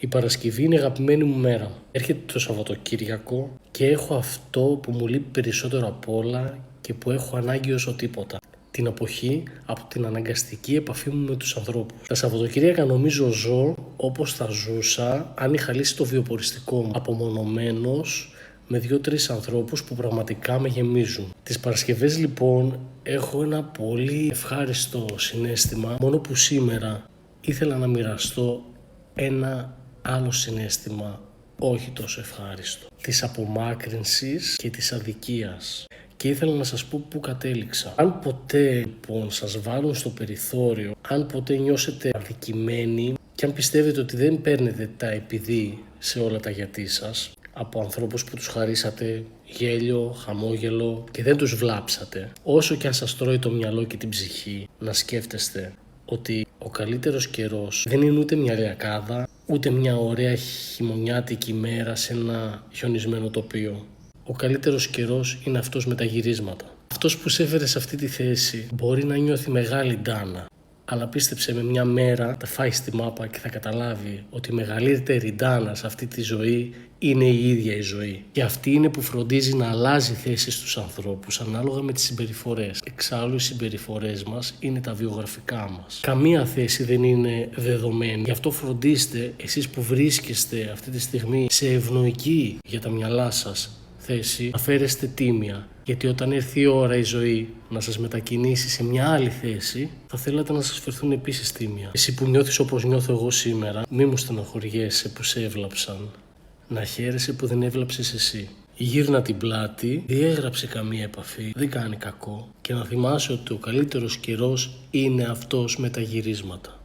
Η Παρασκευή είναι η αγαπημένη μου μέρα. Έρχεται το Σαββατοκύριακο και έχω αυτό που μου λείπει περισσότερο απ' όλα και που έχω ανάγκη όσο τίποτα. Την αποχή από την αναγκαστική επαφή μου με τους ανθρώπους. Τα Σαββατοκύριακα νομίζω ζω όπως θα ζούσα αν είχα λύσει το βιοποριστικό μου, απομονωμένος με 2-3 ανθρώπους που πραγματικά με γεμίζουν. Τις Παρασκευές λοιπόν έχω ένα πολύ ευχάριστο συναίσθημα, μόνο που σήμερα ήθελα να μοιραστώ ένα άλλο συναίσθημα όχι τόσο ευχάριστο, της απομάκρυνσης και της αδικίας. Και ήθελα να σας πω πού κατέληξα. Αν ποτέ λοιπόν σας βάλουν στο περιθώριο, αν ποτέ νιώσετε αδικημένοι και αν πιστεύετε ότι δεν παίρνετε τα επειδή σε όλα τα γιατί σας από ανθρώπους που τους χαρίσατε γέλιο, χαμόγελο και δεν τους βλάψατε, όσο και αν σας τρώει το μυαλό και την ψυχή, να σκέφτεστε ότι ο καλύτερος καιρός δεν είναι ούτε μια λιακάδα, ούτε μια ωραία χειμωνιάτικη μέρα σε ένα χιονισμένο τοπίο. Ο καλύτερος καιρός είναι αυτός με τα γυρίσματα. Αυτός που σε έφερε σε αυτή τη θέση μπορεί να νιώθει μεγάλη ντάνα, αλλά πίστεψε, με μια μέρα θα φάει στη μάπα και θα καταλάβει ότι η μεγαλύτερη ντάνα σε αυτή τη ζωή είναι η ίδια η ζωή. Και αυτή είναι που φροντίζει να αλλάζει θέση στους ανθρώπους ανάλογα με τις συμπεριφορές. Εξάλλου οι συμπεριφορές μας είναι τα βιογραφικά μας. Καμία θέση δεν είναι δεδομένη. Γι' αυτό φροντίστε εσείς που βρίσκεστε αυτή τη στιγμή σε ευνοϊκή για τα μυαλά σας θέση, να φέρεστε τίμια. Γιατί όταν έρθει η ώρα η ζωή να σας μετακινήσει σε μια άλλη θέση, θα θέλατε να σας φερθούν επίσης τίμια. Εσύ που νιώθεις όπως νιώθω εγώ σήμερα, μη μου στενοχωριέσαι που σε έβλαψαν. Να χαίρεσαι που δεν έβλαψες εσύ. Γύρνα την πλάτη, διέγραψε καμία επαφή, δεν κάνει κακό. Και να θυμάσαι ότι ο καλύτερος καιρός είναι αυτός με τα γυρίσματα.